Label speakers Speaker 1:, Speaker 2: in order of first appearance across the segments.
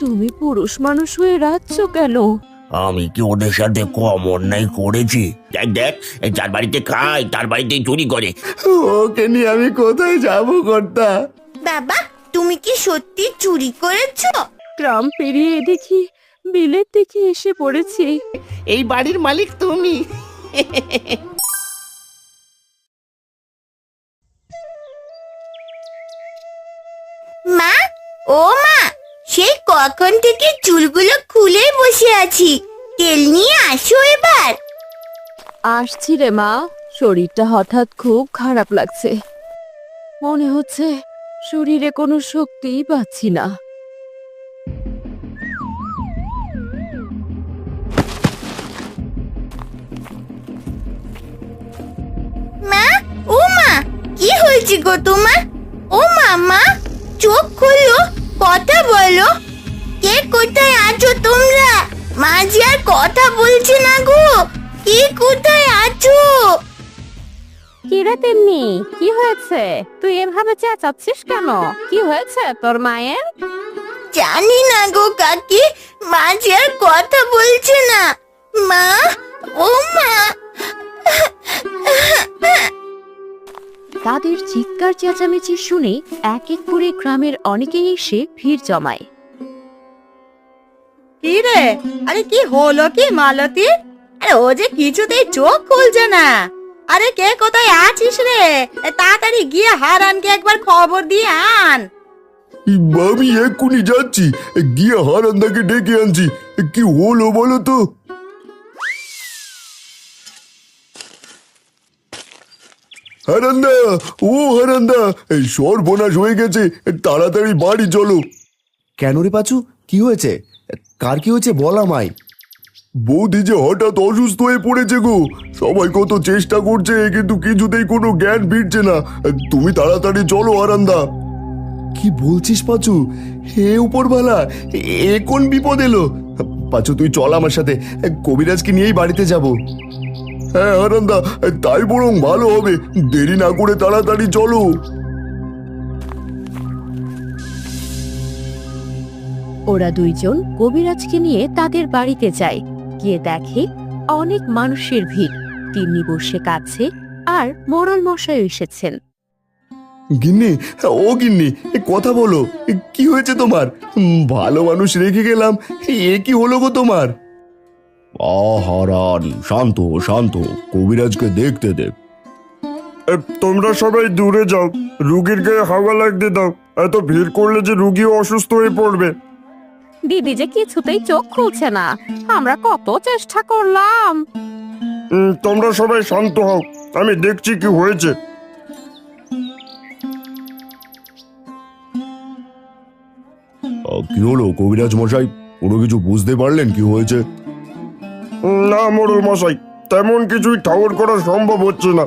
Speaker 1: তুমি পুরুষ মানুষ হয়ে রাখছো কেন?
Speaker 2: আমি কি ওদের সাথে কম অন্যায় করেছি? দেখ দেখ, যার বাড়িতে খাই তার বাড়িতে চুরি করে।
Speaker 3: ওকে নিয়ে আমি কোথায় যাব কর্তা?
Speaker 4: বাবা, তুমি কি সত্যি চুরি করেছো?
Speaker 1: গ্রাম পেরিয়ে দেখি বিলের দিকে এসে পড়েছি।
Speaker 5: এই বাড়ির মালিক তুমি।
Speaker 4: মা, ও মা, সেই কখন থেকে চুলগুলো খুলে বসে আছি, তেল নিয়ে আসো এবার।
Speaker 1: আসছি রে মা, শরীরটা হঠাৎ খুব খারাপ লাগছে। মনে হচ্ছে শরীরে কোনো শক্তিই পাচ্ছি না।
Speaker 4: মা, ও মা, কি হয়েছে গো তোমার? ও মামা, চোখ খুলো, কথা বলো। কে কোথায় আছো তোমরা? মাঝি আর কথা বলছে না গো। কে কোথায় আছো?
Speaker 1: কিরে তেমনি, কি হয়েছে? তুই এভাবে চেঁচাচ্ছিস কেন? কি হয়েছে তোর মায়ের?
Speaker 4: জানি না গো কাকি, মাঝি আর কথা বলছে না। মা, ও মা।
Speaker 1: তাদের চিৎকার চেঁচামেচি শুনে এক এক করে গ্রামের অনেকেই এসে ভিড় জমায়।
Speaker 6: কি রে, আরে কি হলো কি মালতী? আরে ও যে কিছুতেই চোখ খুলছে না। আরে কে কোথায় আছিস রে? তাড়াতাড়ি গিয়ে হারানকে একবার খবর দিয়ে আন।
Speaker 3: আমি এক্ষুনি যাচ্ছি, গিয়ে হারান্দাকে ডেকে আনছি। কি হলো বলো তো? হারান্দা, ও হারান্দা, এই সর্বনাশ হয়ে গেছে, তাড়াতাড়ি বাড়ি চলো। কেন রে পাচু, কি হয়েছে? কার কি হয়েছে বল আমায়। বৌদি যে হঠাৎ অসুস্থ হয়ে পড়েছে গো। সবাই কত চেষ্টা করছে কিন্তু কিছুতেই কোনো জ্ঞান ফিরছে না। তুমি তাড়াতাড়ি চলো হারান্দা। কি বলছিস পাচু? হে উপরওয়ালা, এ কোন বিপদ এলো? পাচু তুই চল আমার সাথে, কবিরাজকে নিয়েই বাড়িতে যাব। হ্যাঁ হারান্দা, তাই বরং ভালো হবে। দেরি না করে তাড়াতাড়ি চলো।
Speaker 1: ওরা দুইজন কবিরাজকে নিয়ে তাদের বাড়িতে যায়। গিয়ে দেখে অনেক মানুষের ভিড়, তিন্নি বসে কাছে আর মোড়ল মশাই এসেছেন।
Speaker 3: গিন্নি, ও গিন্নি, কথা বলো, কি হয়েছে তোমার? ভালো মানুষ রেখে গেলাম, এ কি হলো গো তোমার?
Speaker 2: হারান, শান্ত শান্ত, কবিরাজকে দেখতে দে।
Speaker 7: তোমরা সবাই দূরে যাও, রুগীর গায়ে হাওয়া লাগতে দাও। এত ভিড় করলে যে রুগীও অসুস্থ হয়ে পড়বে।
Speaker 1: দিদি যে কিছুতেই চোখ খুলছে না, আমরা কত চেষ্টা করলাম।
Speaker 7: তোমরা সবাই শান্ত হও, আমি দেখছি কি হয়েছে।
Speaker 3: কি হলো কবিরাজ মশাই, কোনো কিছু বুঝতে পারলেন কি হয়েছে?
Speaker 7: না মোড়ল মশাই, তেমন কিছুই ঠাউর করা সম্ভব হচ্ছে না।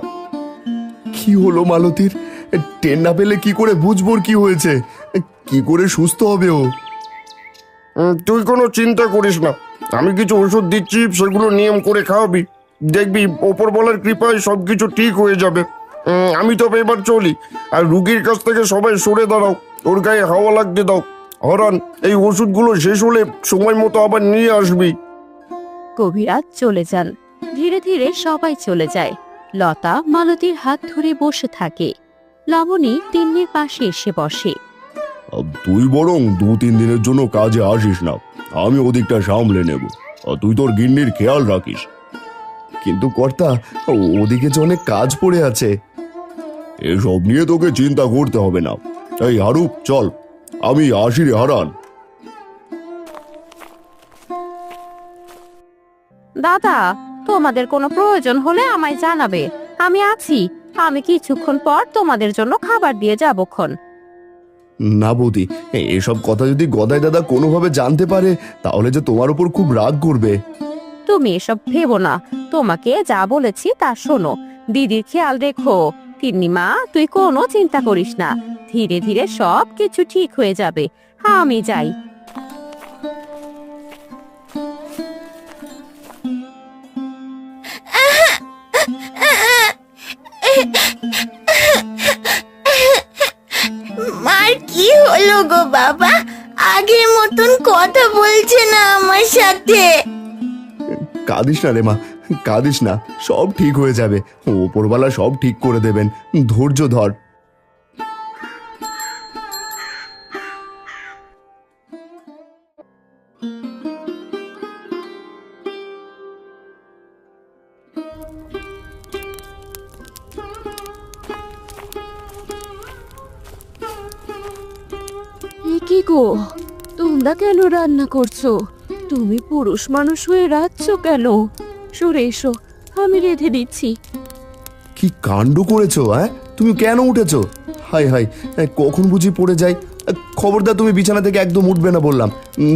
Speaker 3: কি হলো মালতীর? টের না পেলে কি করে বুঝবো কি হয়েছে? কি করে সুস্থ হবে ও?
Speaker 7: তুই কোনো চিন্তা করিস না, আমি কিছু ওষুধ দিচ্ছি, সেগুলো নিয়ম করে খাওয়াবি, দেখবি ওপরওয়ালার কৃপায় সবকিছু ঠিক হয়ে যাবে। আমি তবে এবার চলি, আর রুগীর কাছ থেকে সবাই সরে দাঁড়াও, ওর গায়ে হাওয়া লাগতে দাও। হরান, এই ওষুধগুলো শেষ হলে সময় মতো আবার নিয়ে আসবি।
Speaker 1: কবিরাজ চলে যান। ধীরে ধীরে সবাই চলে যায়। লতা মালতীর হাত ধরে বসে থাকে। লবণী তিন্নির পাশে এসে বসে।
Speaker 3: তুই বরং 2-3 দিনের জন্য কাজে আসিস না, আমি ওদিকটা সামলে নেব। তুই তোর গিন্নির খেয়াল রাখিস। কিন্তু কর্তা, ওদিকে যে অনেক কাজ পড়ে আছে। এসব নিয়ে তোকে চিন্তা করতে হবে না। এই হারুপ, চল, আমি আসি রে হারান।
Speaker 1: দাদা, তোমাদের কোনো প্রয়োজন হলে আমায় জানাবে, আমি আছি। আমি কিছুক্ষণ পর তোমাদের জন্য খাবার দিয়ে যাবক্ষণ।
Speaker 3: না বৌদি, এসব কথা যদি গদাই দাদা কোনোভাবে জানতে পারে তাহলে যে তোমার উপর খুব রাগ করবে।
Speaker 1: তুমি এসব ভেবো না, তোমাকে যা বলেছি তা শোনো। দিদির খেয়াল রেখো। তিন্নিমা, তুই কোনো চিন্তা করিস না, ধীরে ধীরে সব কিছু ঠিক হয়ে যাবে। আমি যাই।
Speaker 4: মার কি হলো গো বাবা? আগের মতন কথা বলছে না আমার সাথে।
Speaker 3: কাঁদিস না রে মা, কাঁদিস না, সব ঠিক হয়ে যাবে। ওপরওয়ালা সব ঠিক করে দেবেন, ধৈর্য ধর।
Speaker 1: কি গো, তোমরা কেন রান্না করছো? তুমি পুরুষ মানুষ হয়ে রাঁধছো কেন? সরে এসো, আমি রেঁধে দিচ্ছি।
Speaker 3: কি কাণ্ড করেছো? হ্যাঁ, তুমি কেন উঠেছো? হাই হাই, কখন বুঝি পড়ে যাই। খবরদার, তুমি বিছানা থেকে একদম উঠবে না বললাম।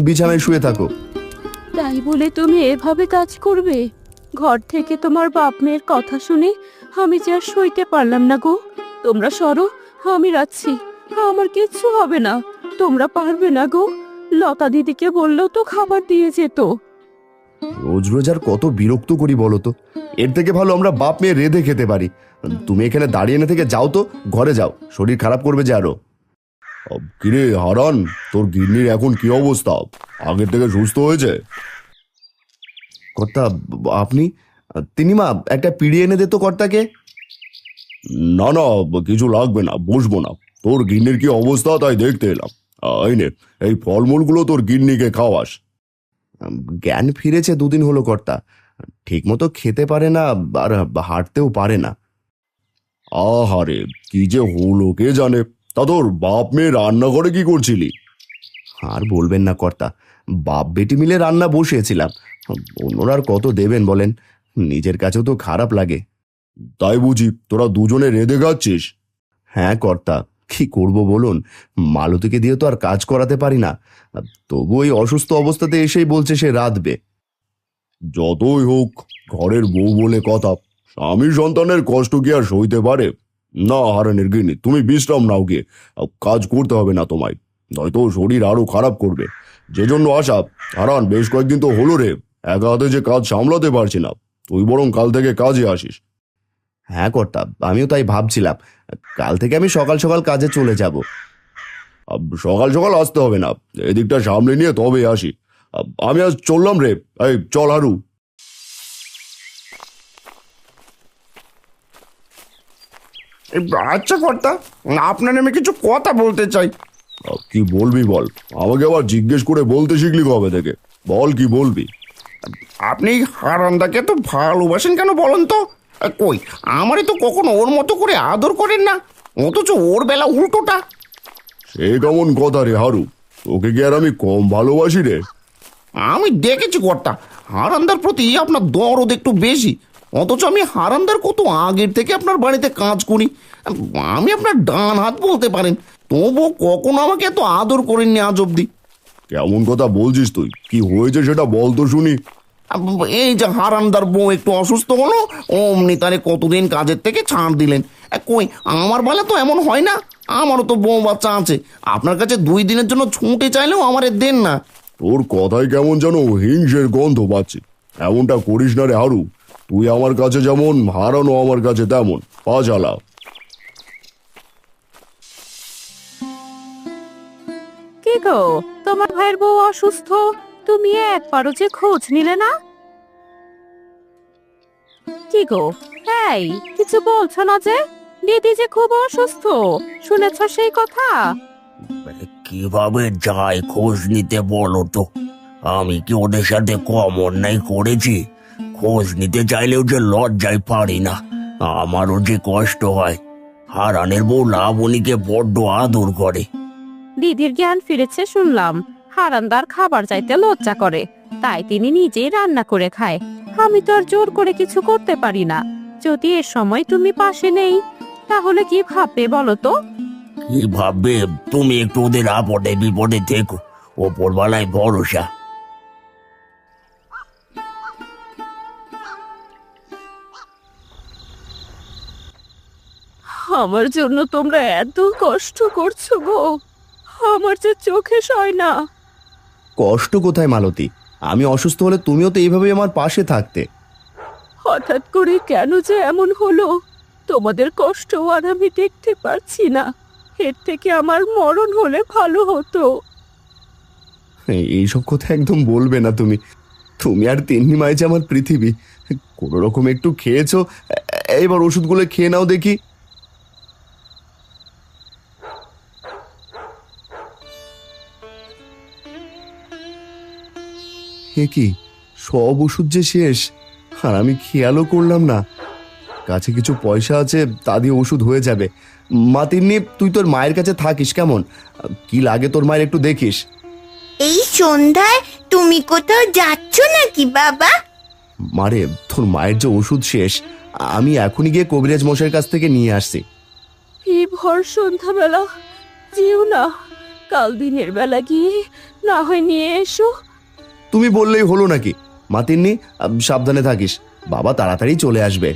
Speaker 3: বিছানায় শুয়ে থাকো।
Speaker 1: তাই বলে তুমি এভাবে কাজ করবে? ঘর থেকে তোমার বাপ মেয়ের কথা শুনে আমি যে আর সইতে পারলাম না গো। তোমরা সরো, আমি রাখছি। আমার কিচ্ছু হবে না। তোমরা পারবে না গো। লতা দিদিকে বললেও তো খাবার দিয়ে যেত।
Speaker 3: রোজ রোজ আর কত বিরক্ত করি বলো তো। এর থেকে ভালো আমরা বাপ মেয়ে রেঁধে খেতে পারি। তুমি এখানে দাঁড়িয়ে না থেকে যাও তো, ঘরে যাও, শরীর খারাপ করবে যে আরো। কিরে হারান, তোর গিন্নির এখন কি অবস্থা? আগের থেকে সুস্থ হয়েছে? কর্তা, আপনি? তিনি মা, একটা পিড়ি এনে দে তো কর্তাকে। না না, কিছু লাগবে না, বসবো না। তোর গিন্নির কি অবস্থা তাই দেখতে এলাম। এই নে, এই ফলমূলগুলো তোর গিন্নিকে খাওয়াস। জ্ঞান ফিরেছে দুদিন হলো কর্তা। ঠিক মতো খেতে পারে না, আর হাঁটতেও পারে না। আহারে, কি যে হলো কে জানে। তা তোর বাপ মেয়ে রান্নাঘরে কি করছিলি? আর বলবেন না কর্তা, বাপ বেটি মিলে রান্না বসিয়েছিলাম। অন্যরা আর কত দেবেন বলেন, নিজের কাছেও তো খারাপ লাগে। তাই বুঝি তোরা দুজনে রেঁধে খাচ্ছিস? হ্যাঁ কর্তা, কি করব বলুন, মালতীকে দিয়ে তো আর কাজ করাতে পারি না। তবু ওই অসুস্থ অবস্থাতে এসেই বলছে সে রাঁধবে। যতই হোক, ঘরের বউ বলে কথা, স্বামী সন্তানের কষ্ট কি আর সইতে পারে? না হারানের গিন্নি, তুমি বিশ্রাম নাও গিয়ে। কাজ করতে হবে না তোমায়, নয়তো শরীর আরো খারাপ করবে। যে জন্য আসা। হারান, বেশ কয়েকদিন তো হলো রে, একা হাতে যে কাজ সামলাতে পারছি না। তুই বরং কাল থেকে কাজে আসিস। হ্যাঁ কর্তা, আমিও তাই ভাবছিলাম। কাল থেকে আমি সকাল সকাল কাজে চলে যাব। সকাল সকাল আসতে হবে না, এদিকটা সামলে নিয়ে তবে আসি। আমি আজ চললাম রে। এই চল হারু।
Speaker 7: আচ্ছা কর্তা, আপনার আমি কিছু কথা বলতে চাই।
Speaker 3: কি বলবি বল, আমাকে আবার জিজ্ঞেস করে বলতে শিখলি কবে থেকে? বল, কি বলবি?
Speaker 7: আপনি হারান্দাকে তো ভালোবাসেন কেন বলেন তো? কই, আমারই তো কখনো ওর মতো করে আদর করেন না, অথচ ওর বেলা উল্টোটা।
Speaker 3: সে কেমন কথা রে হারু? তোকে কি আর আমি কম ভালোবাসি রে?
Speaker 7: আমি দেখেছি কর্তা, হারান্দার প্রতি আপনার দরদ একটু বেশি, অথচ আমি হারান্দার কত আগের থেকে আপনার বাড়িতে কাজ করি। আমি আপনার ডান হাত বলতে পারেন, তবুও কখনো আমাকে এত আদর করেননি আজ অব্দি।
Speaker 3: কেমন কথা বলছিস তুই? কি হয়েছে সেটা বল তো শুনি।
Speaker 7: এই যে হারান্দার বউ একটু অসুস্থ হলো, অমনি তারে কতদিন কাজের থেকে ছাড় দিলেন। কই, আমার বেলা তো এমন হয় না। আমারও তো বউ বাচ্চা আছে, আপনার কাছে 2 দিনের জন্য ছুটে চাইলেও আমার দেন না।
Speaker 3: তোর কথায় কেমন যেন হিংসের গন্ধ পাচ্ছি। এমনটা করিস না রে হারু। তুই আমার কাছে যেমন, হারানো আমার কাছে তেমন। পা চালা।
Speaker 1: কি গো, তোমার ভাইয়ের বউ অসুস্থ, তুমি একবারও যে খোঁজ নিলে না? কি গো, এই কিছু বলছো না যে? দিদি যে খুব অসুস্থ, শুনেছ সেই কথা?
Speaker 2: কিভাবে যাই খোঁজ নিতে বলো তো? আমি কি ওদের সাথে কম অন্যায় করেছি? খোঁজ নিতে চাইলেও যে লজ্জায় পারি না। আমারও যে কষ্ট হয়। হারানের বউ লাবণীকে বড্ড আদর করে।
Speaker 1: দিদির জ্ঞান ফিরেছে শুনলাম। হারান্দার খাবার চাইতে লজ্জা করে, তাই তিনি নিজেই রান্না করে খায়। আমি তো আর জোর করে কিছু করতে পারি না। যদি এ সময় তুমি পাশে নেই, তাহলে কি ভাববে বলো তো?
Speaker 2: কি ভাববে? তুমি একটু ওদের আপদে বিপদে থেকো, ওপরওয়ালায় ভরসা।
Speaker 1: আমার জন্য তোমরা এত কষ্ট করছো গো, আমার যে চোখে সয় না।
Speaker 3: কষ্ট কোথায় মালতী? আমি অসুস্থ হলে তুমিও তো এইভাবে আমার পাশে থাকতে।
Speaker 1: হঠাৎ করে কেন যে এমন হলো, তোমাদের কষ্ট আর আমি দেখতে পারছি না। এর থেকে আমার মরণ হলে ভালো হতো।
Speaker 3: এইসব কথা একদম বলবে না তুমি। তুমি আর তিন্নি মাই যে আমার পৃথিবী। কোনো রকম একটু খেয়েছো, এবার ওষুধগুলো খেয়ে নাও দেখি। হে কি, সব ওষুধ যে শেষ, আর আমি খেয়ালও করলাম না। কাছে কিছু পয়সা আছে, তা দিয়ে ওষুধ হয়ে যাবে। মা তিন্নি, তুই তোর মায়ের কাছে থাকিস কেমন? কি লাগে তোর মায়ের একটু দেখিস।
Speaker 4: এই সন্ধ্যায় তুমি কোথাও যাচ্ছ নাকি বাবা?
Speaker 3: মারে, তোর মায়ের যে ওষুধ শেষ, আমি এখনই গিয়ে কবিরাজ মশাইয়ের কাছ থেকে নিয়ে আসছি।
Speaker 1: এই ভর সন্ধ্যাবেলা যেও না, কাল দিনের বেলা গিয়ে না হয় নিয়ে এসো।
Speaker 3: তুমি বললেই হলো নাকি? মা তিন্নি, সাবধানে থাকিস, বাবা তাড়াতাড়ি চলে আসবে।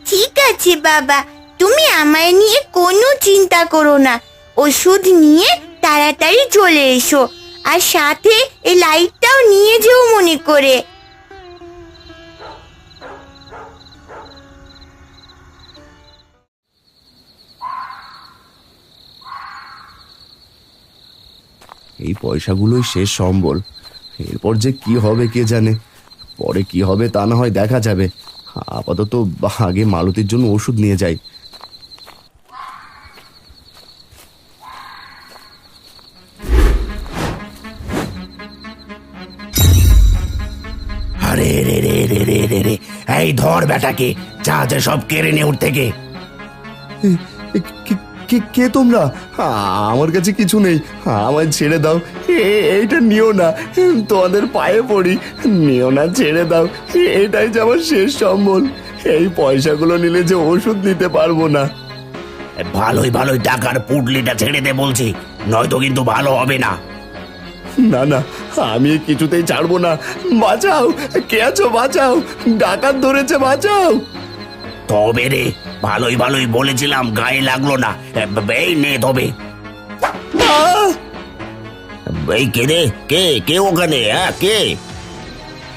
Speaker 4: ঠিক আছে বাবা, তুমি আমায় নিয়ে কোনো চিন্তা করো না। ওষুধ নিয়ে তাড়াতাড়ি চলে এসো, আর সাথে এই লাইটটাও নিয়ে যেও মনে করে।
Speaker 3: এই পয়সাগুলোই শেষ সম্বল। এরপর যে কি হবে কে জানে, পরে কি হবে তা না হয় দেখা যাবে। আপাতত আগে মালতীর জন্য ওষুধ নিয়ে যাই।
Speaker 2: আরে রে রে রে রে রে রে, এই ধর বেটাকে, যা যা সব কেড়ে নে ওর থেকে।
Speaker 3: কে তোমরা? আমার কাছে কিছু নেই, আমায় ছেড়ে দাও। এইটা নিও না, তোমাদের পায়ে পড়ি, নিও না, ছেড়ে দাও। এটাই যে আমার শেষ সম্বল। এই পয়সাগুলো নিলে যে ওষুধ নিতে পারবো না।
Speaker 2: ভালোই ভালোই টাকার পুটলিটা ছেড়ে দে বলছি, নয়তো কিন্তু ভালো হবে না।
Speaker 3: না না, আমি কিছুতেই ছাড়বো না। বাঁচাও, কে আছো? বাঁচাও, ডাকাত ধরেছে, বাঁচাও।
Speaker 2: তবে রে, ভালোই ভালোই বলেছিলাম, গায়ে লাগলো না। এই নে তবে। এই কে রে, কে কে ওখানে? হ্যাঁ কে?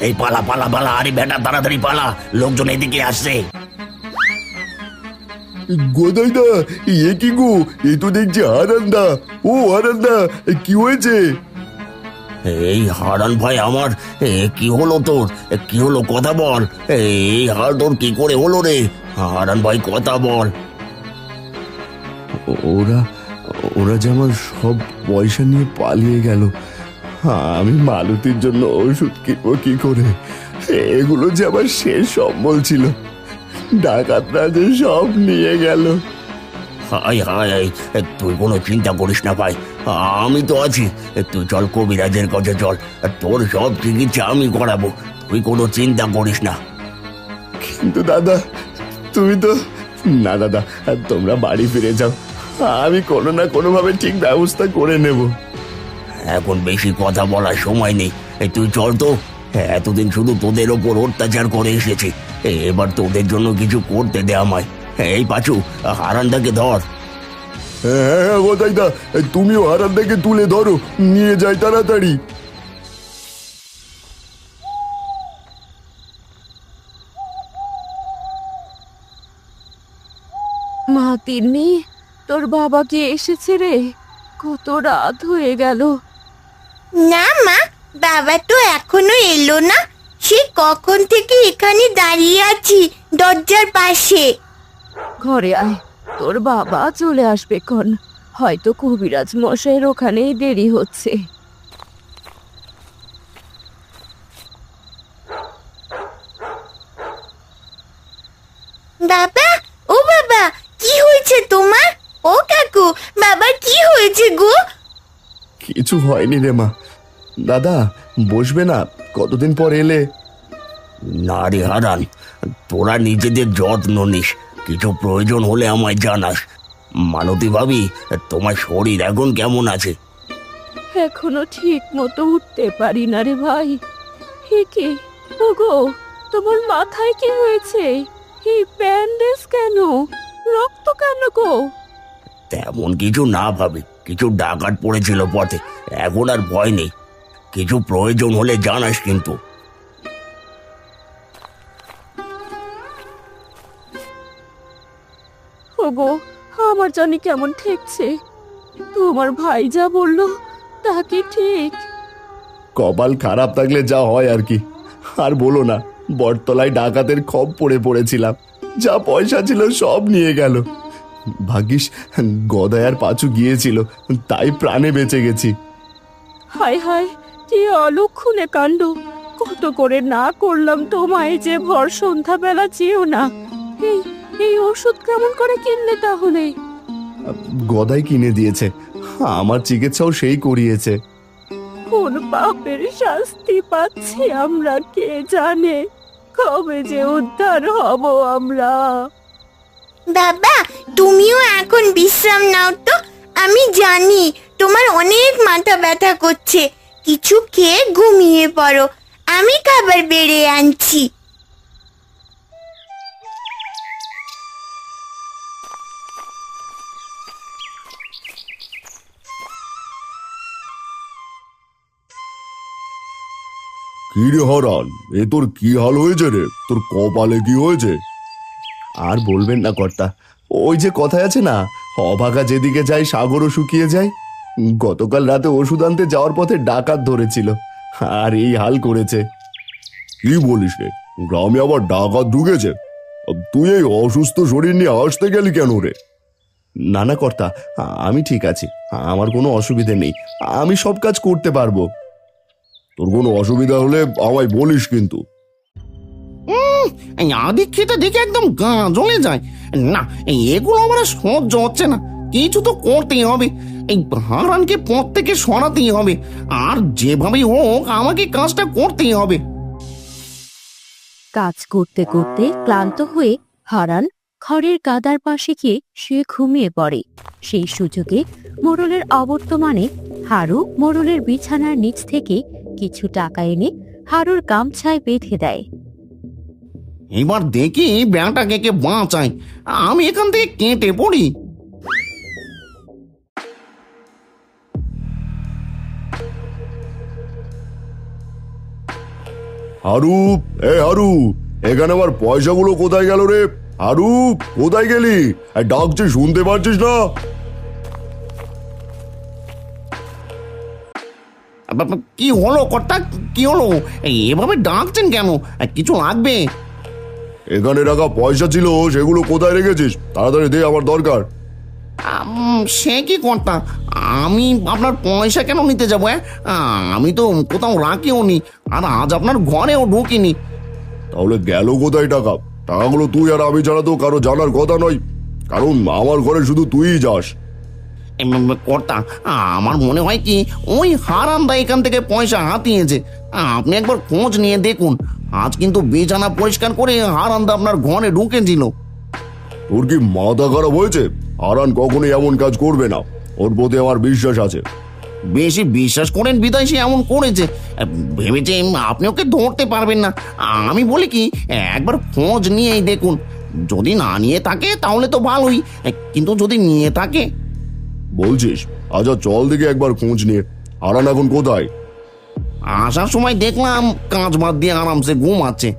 Speaker 2: এই পালা পালা পালা, আরে বেটা তাড়াতাড়ি পালা, লোকজন এদিকে আসছে।
Speaker 3: গোদাইদা, এ কি গো? এই তো দেখছি হারান্দা। ও হারান্দা, কি হয়েছে?
Speaker 2: এই হারান ভাই আমার, কি হলো তোর? কি হলো, কথা বল। এই হার তোর কি করে হলো রে? হারান ভাই কথা বল।
Speaker 3: ওরা ওরা যে আমার সব পয়সা নিয়ে পালিয়ে গেল। আমি মালতীর জন্য ওষুধ কিনবো কি করে? এগুলো যে আমার শেষ সম্বল ছিল, ডাকাতরা যে সব নিয়ে গেল।
Speaker 2: হাই হাই, তুই কোনো চিন্তা করিস না ভাই, আমি তো আছি। তুই চল কবিরাজের কাছে চল, তোর সব চিকিৎসা আমি করাবো, তুই কোনো চিন্তা করিস না।
Speaker 3: কিন্তু দাদা, তুমি তো... না দাদা, তোমরা বাড়ি ফিরে যাও, আমি কোনো না কোনোভাবে ঠিক ব্যবস্থা করে নেব।
Speaker 2: এখন বেশি কথা বলার সময় নেই, তুই চল তো। এতদিন শুধু তোদের ওপর অত্যাচার করে এসেছি, এবার তোদের জন্য কিছু করতে দে আমায়। এই পাচু, হারানদাকে ধর।
Speaker 3: হ্যাঁ গোদাইদা, তুমিও হারান্দাকে তুলে ধরো, নিয়ে যাই তাড়াতাড়ি।
Speaker 1: মা তিন্নি, তোর বাবা কি এসেছে রে? কত রাত হয়ে গেল।
Speaker 4: না মা, বাবা তো এখনো এলো না। সে কখন থেকে এখানে দাঁড়িয়ে আছি দরজার পাশে।
Speaker 1: ঘরে আয়, তোর বাবা চলে আসবে ক্ষণ। হয়তো কবিরাজ মশাইয়ের ওখানেই দেরি হচ্ছে।
Speaker 4: বাবা, ও বাবা, কি হয়েছে তোমার? ও কাকু, বাবার কি হয়েছে গো?
Speaker 3: কিছু হয়নি রে মা। দাদা, বসবে না? কতদিন পর এলে।
Speaker 2: না রে হারান, তোরা নিজেদের যত্ন নিস, কিছু প্রয়োজন হলে আমায় জানাস। মালতী ভাবি, তোমার শরীর এখন কেমন আছে?
Speaker 1: এখনো ঠিক মতো উঠতে পারি না রে ভাই। হে কি ওগো, তোমার মাথায় কি হয়েছে? এই ব্যান্ডেজ কেন? রক্ত কেন গো?
Speaker 2: তেমন কিছু না ভাবি, কিছু ডাকাত পড়েছিল পথে, এখন আর ভয় নেই। কিছু প্রয়োজন হলে জানাস কিন্তু।
Speaker 1: ওগো, আমার জানি কেমন ঠেকছে। তোমার ভাই যা বললো তা কি ঠিক?
Speaker 3: কপাল খারাপ থাকলে যা হয় আর কি। আর বলো না, বটতলায় ডাকাতের খপ পড়েছিলাম, যা পয়সা ছিল সব নিয়ে গেল। ভাগ্যিস গদাই আর পাঁচু গিয়েছিল, তাই প্রাণে বেঁচে গেছি।
Speaker 1: হায় হায়, কি অলক্ষণে কাণ্ড! কত করে না করলাম তোমায় যে ভর সন্ধ্যাবেলা চেয়েও না। এই এই ওষুধ কেমন করে কিনলে তাহলে?
Speaker 3: গদাই কিনে দিয়েছে, আমার চিকিৎসাও সেই করিয়েছে।
Speaker 1: কোন পাপের শাস্তি পাচ্ছি আমরা কে জানে, কবে যে উদ্ধার হব আমরা।
Speaker 4: বাবা, তুমিও এখন বিশ্রাম নাও তো। আমি জানি তোমার অনেক মাথা ব্যথা করছে, কিছু খেয়ে ঘুমিয়ে পড়ো, আমি খাবার বেড়ে আনছি।
Speaker 3: কি রে হারান, এ তোর কি হাল হয়েছে রে? তোর কপালে কি হয়েছে? আর বলবেন না কর্তা, ওই যে কথায় আছে না, অভাগা যেদিকে যায় সাগরও শুকিয়ে যায়। গতকাল রাতে ওষুধ আনতে যাওয়ার পথে ডাকাত ধরেছিল, আর এই হাল করেছে। কি বলিস রে, গ্রামে আবার ডাকাত ঢুকেছে? তুই এই অসুস্থ শরীর নিয়ে আসতে গেলি কেন রে? না না কর্তা, আমি ঠিক আছি, আমার কোনো অসুবিধে নেই, আমি সব কাজ করতে পারবো। তোর কোনো অসুবিধা হলে আমায় বলিস কিন্তু।
Speaker 5: এই আদিক খেতে দেখে একদম গা জ্বলে যায়। না, এগুলো আমার আর সহ্য হচ্ছে না, কিছু তো করতেই হবে। এই হারানকে পথ থেকে সরাতেই হবে, আর যেভাবেই হোক আমাকে কাজটা করতেই হবে।
Speaker 1: কাজ করতে করতে ক্লান্ত হয়ে হারান খড়ের গাদার পাশে গিয়ে শুয়ে ঘুমিয়ে পড়ে। সেই সুযোগে মোড়লের অবর্তমানে হারু মোড়লের বিছানার নিচ থেকে কিছু টাকা এনে হারুর গামছায় বেঁধে দেয়।
Speaker 5: এবার দেখি ব্যাটাকে কে বাঁচাই, আমি এখান থেকে কেটে পড়ি।
Speaker 3: হারু, হারু, এখানে আমার পয়সাগুলো কোথায় গেল রে? হারু, কোথায় গেলি? ডাকছি, শুনতে পারছিস না?
Speaker 5: কি হলো কর্তা, কি হলো? এভাবে ডাকছেন কেন? কিছু লাগবে?
Speaker 3: এখানে রাখা পয়সা ছিল, সেগুলো কোথায় রেখেছিস? তাড়াতাড়ি দে, আমার দরকার।
Speaker 5: সে কি কর্তা, আমি আপনার পয়সা কেন নিতে যাবো? আমি তো কোথাও রাখিও নি, আর আজ আপনার ঘরেও ঢুকিনি।
Speaker 3: তাহলে গেল কোথায় টাকা? টাকাগুলো তুই আর আমি ছাড়া তো কারো জানার কথা নয়, কারণ আমার ঘরে শুধু তুইই যাস।
Speaker 5: কর্তা, আমার মনে হয় কি ওই হারান্দা এখান থেকে পয়সা হাতিয়েছে। আপনি একবার খোঁজ নিয়ে দেখুন, আজ কিন্তু বিছানা পরিষ্কার করে হারান্দা আপনার ঘরে ঢুকেছিল।
Speaker 3: তোর কি মাথা খারাপ হয়েছে? হারান কখনোই এমন কাজ করবে না, ওর প্রতি আমার বিশ্বাস আছে।
Speaker 5: বেশি বিশ্বাস করেন বিদায় সে এমন করেছে, ভেবেছে আপনি ওকে ধরতে পারবেন না। আমি বলি কি, একবার খোঁজ নিয়েই দেখুন, যদি না নিয়ে থাকে তাহলে তো ভালোই, কিন্তু যদি নিয়ে থাকে।
Speaker 3: বলছিস? আচ্ছা চল দিকে একবার খোঁজ নিয়ে। হারান এখন কোথায়?
Speaker 5: আসার সময় দেখলাম কাঁচ বাদ দিয়ে আরামসে ঘুমাচ্ছে।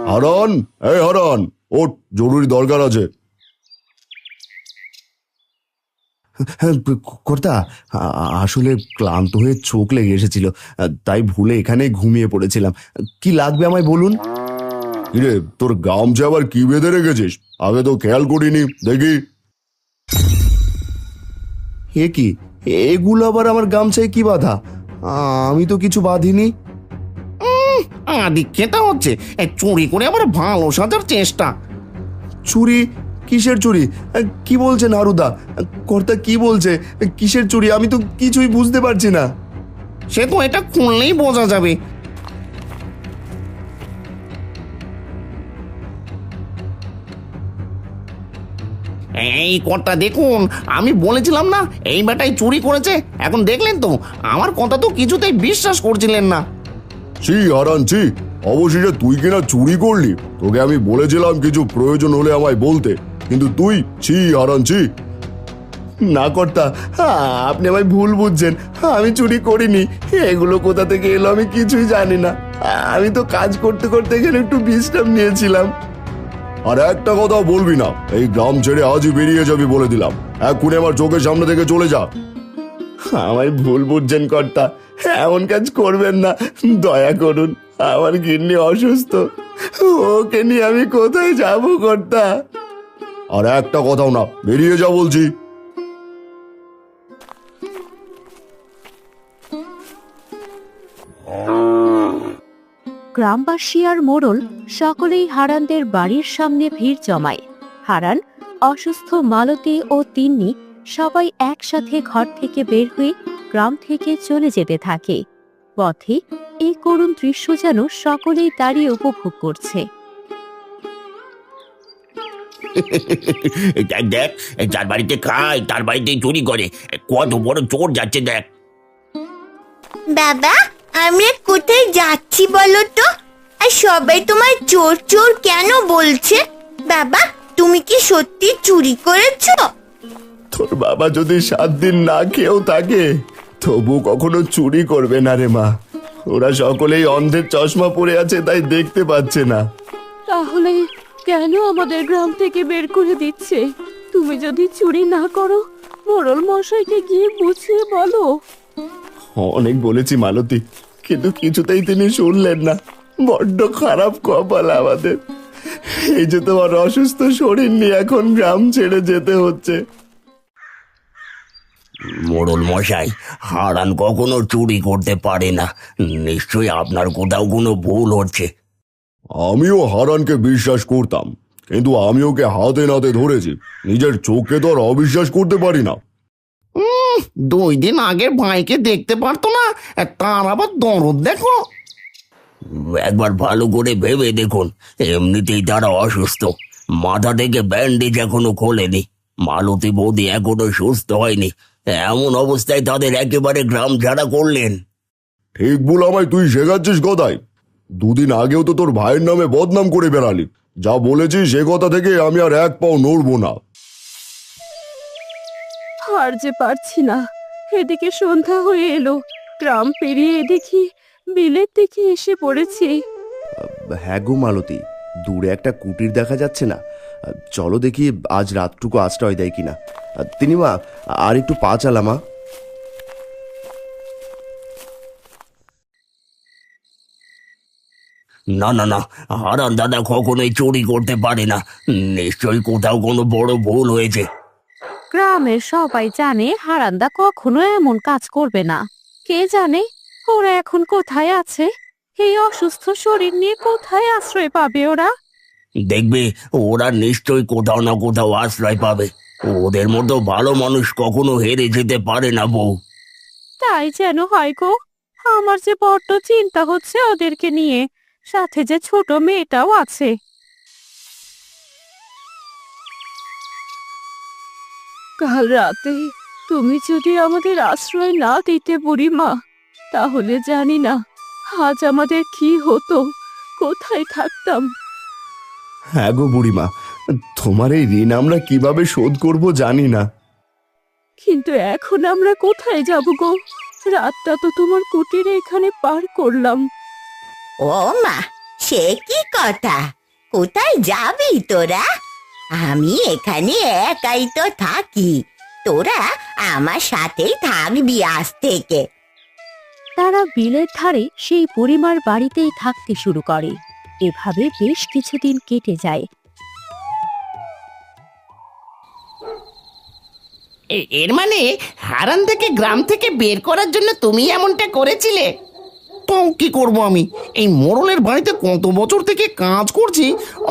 Speaker 3: হারান, হারান, ওঠ, জরুরি দরকার আছে। কর্তা, আসলে ক্লান্ত হয়ে চোখ লেগে এসেছিল, তাই ভুলে এখানে ঘুমিয়ে পড়েছিলাম। কি লাগবে আমায় বলুন। কিরে, তোর গামছা আবার কি বেঁধে রেখেছিস? আগে তো খেয়াল করিনি, দেখি। এ কি, এগুলো আবার আমার গামছায় কি বাঁধা? আমি তো কিছু বাঁধিনি।
Speaker 5: দীক্ষেতা হচ্ছে চুরি করে আবার ভালো সাজার চেষ্টা।
Speaker 3: চুরি? কিসের চুরি? কি বলছেন হারুদা? কর্তা কি বলছে? কিসের চুরি? আমি তো কিছুই বুঝতে পারছি না।
Speaker 5: সে তো এটা খুললেই বোঝা যাবে। এই কর্তা দেখুন, আমি বলেছিলাম না এই বেটাই চুরি করেছে। এখন দেখলেন তো, আমার কথা তো কিছুতেই বিশ্বাস করছিলেন না।
Speaker 3: ছি হারান, ছি, অবশেষে তুই কিনা চুরি করলি। তোকে আমি বলেছিলাম কিছু প্রয়োজন হলে আমায় বলতে, কিন্তু তুই, ছি হারান, ছি। না কর্তা, আপনি আমায় ভুল বুঝছেন, আমি চুরি করিনি। এগুলো কোথা থেকে এলো আমি কিছুই জানি না। আমি তো কাজ করতে করতে এখানে একটু বিশ্রাম নিয়েছিলাম। আর একটা কথাও বলবি না। এই গ্রাম ছেড়ে আজই বেরিয়ে যাবি বলে দিলাম। এক্ষুনি আমার চোখের সামনে থেকে চলে যা। আমায় ভুল বুঝছেন কর্তা, এমন কাজ করবেন না, দয়া করুন। আমার গিন্নি অসুস্থ, ওকে নিয়ে আমি কোথায় যাব কর্তা? আর একটা কথাও না, বেরিয়ে যা বলছি।
Speaker 1: গ্রামবাসী আর মোড়ল সকলেই হারানদের বাড়ির সামনে ভিড় জমায়। হারান, অসুস্থ মালতী ও তিন্নি সবাই একসাথে ঘর থেকে বের হয়ে গ্রাম থেকে চলে যেতে থাকে। পথে এই করুণ দৃশ্য যেন সকলেই দাঁড়িয়ে উপভোগ করছে।
Speaker 2: দেখ দেখ, যার বাড়িতে খায় তার বাড়িতেই চুরি করে। কত বড় চোর যাচ্ছে দেখ।
Speaker 4: বাবা, আমরা কোথায় যাচ্ছি বলো তো? আর সবাই তোমার চোর চোর কেন বলছে? বাবা, তুমি কি সত্যি চুরি করেছো?
Speaker 3: তোর বাবা যদি 7 দিন না খেয়েও থাকে তবু কখনো চুরি করবে না রে মা। ওরা সকলেই অন্ধের চশমা পরে আছে, তাই দেখতে পাচ্ছে না।
Speaker 1: তাহলে কেন আমাদের গ্রাম থেকে বের করে দিচ্ছে? তুমি যদি চুরি না করো, মোড়ল মশাইকে গিয়ে বুঝিয়ে বলো।
Speaker 3: অনেক বলেছি মালতী, কিন্তু কিছুতেই তিনি শুনলেন না। বড্ড খারাপ কপাল আমাদের। এই যে তোমার অসুস্থ শরীর নিয়ে এখন গ্রাম ছেড়ে যেতে হচ্ছে।
Speaker 2: মোড়ল মশাই, হারান কখনো চুরি করতে পারে না। নিশ্চয়ই আপনার কোথাও কোনো ভুল হচ্ছে।
Speaker 3: আমিও হারানকে বিশ্বাস করতাম, কিন্তু আমি ওকে হাতে নাতে ধরেছি। নিজের চোখে তো আর অবিশ্বাস করতে পারি না।
Speaker 5: 2 দিন আগের ভাইকে দেখতে পারতো না, তার আবার দরদ দেখো।
Speaker 2: একবার ভালো করে ভেবে দেখুন, এমনিতেই তারা অসুস্থ। মাথা থেকে ব্যান্ডেজ এখনো খোলেনি। মালতী বৌদি এখনো সুস্থ হয়নি। এমন অবস্থায় তাদের একেবারে গ্রাম ছাড়া করলেন।
Speaker 3: ঠিক ভুল আমায় তুই শেখাচ্ছিস কথায়? 2 দিন আগেও তো তোর ভাইয়ের নামে বদনাম করে বেড়ালি। যা বলেছিস সে কথা থেকে আমি আর এক পাও নড়বো না।
Speaker 1: আর যে পারছি না। এদিকে সন্ধ্যা হয়ে এলো, গ্রাম পেরিয়ে দেখি বিলের দিকে এসে পড়েছি।
Speaker 8: হ্যাঁ গো মালতী, দূরে একটা কুটির দেখা যাচ্ছে না? চলো দেখি আজ রাতটুকু আশ্রয় দেয় কিনা। তিনি মা, আর একটু পা চালামা।
Speaker 2: না না না, হারান দাদা কখনোই চুরি করতে পারে না। নিশ্চয়ই কোথাও কোনো বড় ভুল হয়েছে।
Speaker 1: গ্রামের সবাই জানে হারান্দা কখনো এমন কাজ করবে না। কে জানে ওরা এখন কোথায় আছে? এই অসুস্থ শরীর নিয়ে কোথায় আশ্রয় পাবে ওরা?
Speaker 2: দেখবে, ওরা নিশ্চয়ই কোথাও না কোথাও আশ্রয় পাবে। ওদের মতো ভালো মানুষ কখনো হেরে যেতে পারে না বউ।
Speaker 1: তাই যেন হয় গো। আমার যে বড্ড চিন্তা হচ্ছে ওদেরকে নিয়ে। সাথে যে ছোট মেয়েটাও আছে। কাল রাতে তুমি যদি আমাদের আশ্রয় না দিতে বুড়িমা, তাহলে জানি না আজ আমাদের কি হতো, কোথায় থাকতাম।
Speaker 3: হ্যাঁ গো বুড়িমা, তোমার এই ঋণ আমরা কিভাবে শোধ করব জানি না।
Speaker 1: কিন্তু এখন আমরা কোথায় যাব গো? রাতটা তো তোমার কুটিরে এখানে পার করলাম।
Speaker 4: ও মা, সে কি কথা? কোথায় যাবি তোরা? আমি এখানে একাই তো থাকি, তোরা আমার সাথেই থাকবি আজ থেকে।
Speaker 1: তারা বিলের ধারে সেই বুড়িমার বাড়িতেই থাকতে শুরু করে। এভাবে বেশ কিছুদিন কেটে যায়।
Speaker 5: এর মানে হারান থেকে গ্রাম থেকে বের করার জন্য তুমি এমনটা করেছিলে? তো কি করব আমি? এই মোড়লের বাড়িতে কত বছর থেকে কাজ করছি,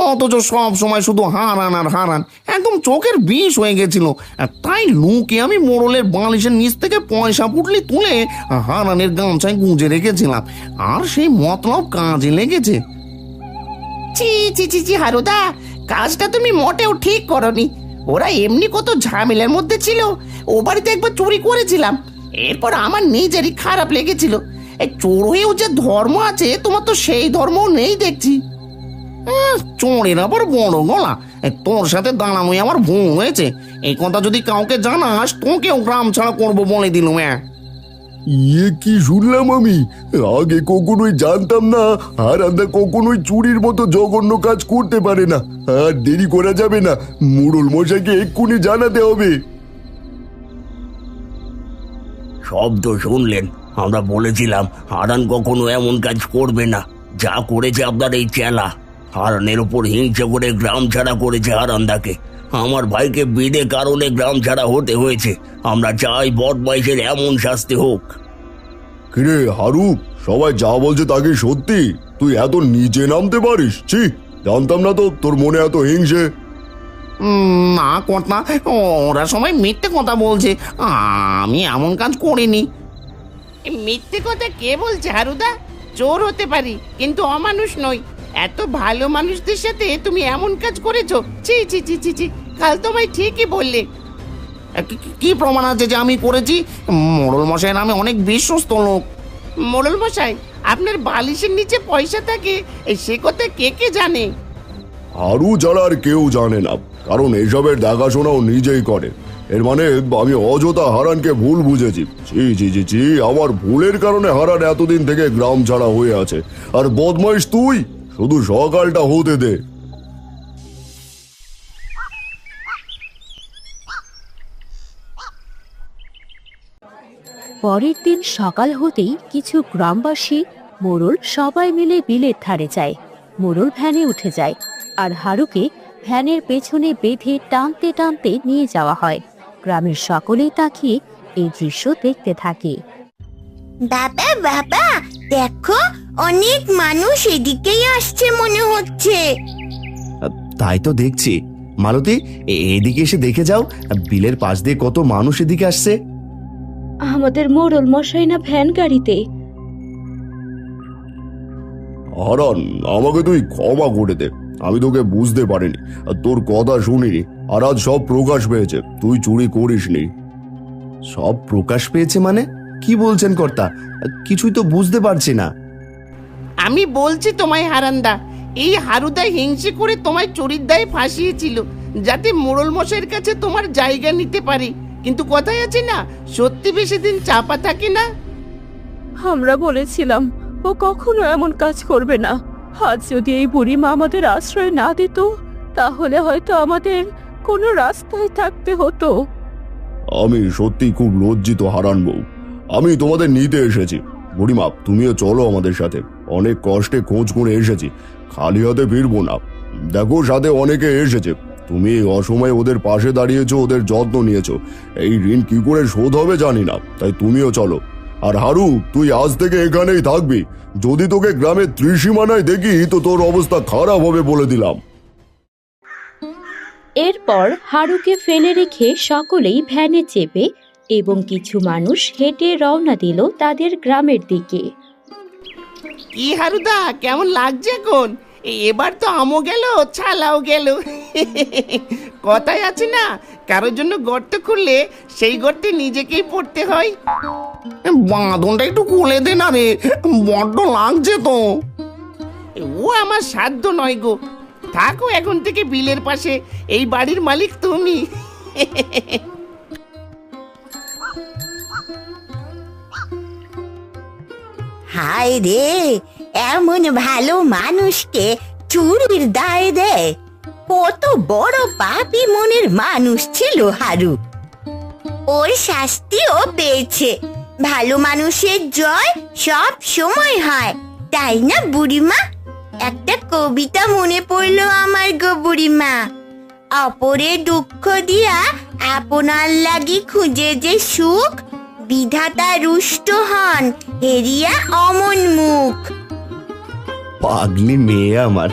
Speaker 5: অথচ সব সময় শুধু হারান আর হারান। একদম চোখের বিষ হয়ে গেছিল। আর তাই লুকে আমি মোড়লের বালিশের নিচ থেকে পয়সা পুটলি তুলে হারানের গামছায় গুঁজে রেখেছিলাম। আর সেই মতলব কাজে লেগেছে। ছি ছি ছি ছি হারুদা, কাজটা তুমি মোটেও ঠিক করনি। ওরা এমনি কত ঝামেলার মধ্যে ছিল। ও বাড়িতে একবার চুরি করেছিলাম, এরপর আমার নিজেরই খারাপ লেগেছিল। এই চোর হয়েও যে ধর্ম আছে, তোমার তো সেই ধর্মও নেই দেখছি। চোরের আবার বড় গলা। তোর সাথে দাঁড়ানোই আমার ভুল হয়েছে। এই কথা যদি কাউকে জানাস, তোকেও গ্রাম ছাড়া করবো বলে দিলুম।
Speaker 3: কি শুনলাম আমি? আগে কখনোই জানতাম না হারান্দা কখনোই চুরির মতো জঘন্য কাজ করতে পারে না। আর দেরি করা যাবে না, মোড়ল মশাইকে এক্ষুনি জানাতে হবে।
Speaker 2: সব তো শুনলেন, আমরা বলেছিলাম হারান কখনো এমন কাজ করবে না। যা করেছে আপনার এই চেলা, হারানের উপর হিংসা করে গ্রাম ছাড়া করেছে হারান্দাকে। আমার ভাইকে বিদে কারণে গ্রাম ছাড়া হতে হয়েছে। আমরা চাই বদমাইশের এমন শাস্তি হোক।
Speaker 3: কিরে হারু, সবাই যা বলছে তা কি সত্যি? তুই এত নিচে নামতে পারিস? ছি, জানতাম না তো তোর মনে এত হিংসে।
Speaker 5: না কর্তা, ওরা সবাই মিথ্যে কথা বলছে, আমি এমন কাজ করিনি।
Speaker 9: মিথ্যে কথা কে বলছে হারুদা? চোর হতে পারি কিন্তু অমানুষ নই। এত ভালো মানুষদের সাথে তুমি এমন কাজ করেছো? ছি ছি ছি ছি ছি, কাল তোমায় ঠিকই বললে।
Speaker 5: কি প্রমাণ আছে যে আমি করেছি? মোড়ল মশাইয়ের নামে অনেক বিশ্বস্ত লোক।
Speaker 9: মোড়ল মশাই, আপনার বালিশের নিচে পয়সা থাকে সে কথা কে কে জানে?
Speaker 3: হারু ছাড়া আর কেউ জানে না, কারণ এসবের দেখাশোনাও নিজেই করে। এর মানে আমি অযথা হারানকে ভুল বুঝেছি। জি জি জি জি, আমার ভুলের কারণে হারান এতদিন থেকে গ্রাম ছাড়া হয়ে আছে। আর বদমাইশ তুই, শুধু সকালটা হতে দে।
Speaker 1: পরের দিন সকাল হতেই কিছু গ্রামবাসী, মোড়ল সবাই মিলে বিলের ধারে যায়। মোড়ল ভ্যানে উঠে যায় আর হারুকে ভ্যানের পেছনে বেঁধে টানতে টানতে নিয়ে যাওয়া হয়। গ্রামের সকলেই তাকিয়ে এই দৃশ্য দেখতে থাকে।
Speaker 4: বাবা বাবা, দেখো অনেক মানুষ এদিকেই আসছে মনে হচ্ছে।
Speaker 8: তাই তো দেখছি। মালতী, এদিকে এসে দেখে যাও, বিলের পাশ দিয়ে কত মানুষ এদিকে আসছে।
Speaker 1: আমাদের মোড়ল মশাই না ভ্যান গাড়িতে।
Speaker 3: হারান, আমাকে তুই ক্ষমা করে দে, আমি তোকে বুঝতে পারিনি, আর তোর কথা শুনিনি। আর আজ সব প্রকাশ পেয়েছে তুই চুরি করিসনি।
Speaker 8: সব প্রকাশ পেয়েছে মানে? কি বলছেন কর্তা? কিছুই তো বুঝতে পারছি না।
Speaker 9: আমি বলছি তোমায় হারান্দা, এই হারুদা হিংসে করে তোমায় চুরির দায়ে ফাঁসিয়েছিল যাতে মোড়ল মশাইয়ের কাছে তোমার জায়গা নিতে পারে। কিন্তু কথাই আছে না, সত্যি বেশি দিন চাপা থাকে না।
Speaker 1: আমরা বলেছিলাম ও কখনো এমন কাজ করবে না। আজ যদি এই বুড়িমা আমাদের আশ্রয় না দিত, তাহলে হয়তো আমাদের কোনো রাস্তায় থাকতে হতো।
Speaker 3: আমি সত্যি খুব লজ্জিত হারান বউ। আমি তোমাদের নিতে এসেছি। বুড়িমা, তুমিও চলো আমাদের সাথে। অনেক কষ্টে খোঁজ করে এসেছি, খালি হাতে ফিরবো না। দেখো, সাথে অনেকে এসেছে। তুমি এই অসময়ে ওদের পাশে দাঁড়িয়েছো, ওদের যত্ন নিয়েছো। এই ঋণ কি করে শোধ হবে জানি না, তাই তুমিও চলো। আর হারু, তুই আজ থেকে এখানেই থাকবি। যদি তোকে গ্রামের ত্রিসীমানায় দেখি তো তোর অবস্থা খারাপ হবে বলে দিলাম।
Speaker 10: এরপর হারুকে ফেলে রেখে সকলেই ভ্যানে চেপে এবং কিছু মানুষ হেঁটে রওনা দিল তাদের গ্রামের দিকে।
Speaker 9: কি হারুদা, কেমন লাগছে এখন? এবার তো আমও গেল, ছালাও গেল। কথাই আছে না, কারোর জন্য গর্ত খুললে সেই গর্তে নিজেকেই পড়তে হয়।
Speaker 5: বাঁধনটা একটু খুলে দে না রে, বড্ড লাগছে তো।
Speaker 9: ও আমার সাধ্য নয় গো। থাকো এখন থেকে বিলের পাশে, এই বাড়ির মালিক তুমি।
Speaker 4: হায় রে, এমন ভালো মানুষকে চুরির দায় দেয়। কত বড় পাপী মনের মানুষ ছিল হারু। ওর শাস্তিও পেয়েছে। ভালো মানুষের জয় সব সময় হয়, তাই না বুড়িমা? একটা কবিতা মনে পড়লো আমার গো বুড়িমা। অপরে দুঃখ দিয়া আপনার লাগি খুঁজে যে সুখ, বিধাতা রুষ্ট হন হেরিয়া অমন মুখ।
Speaker 8: পাগলি মেয়ে আমার।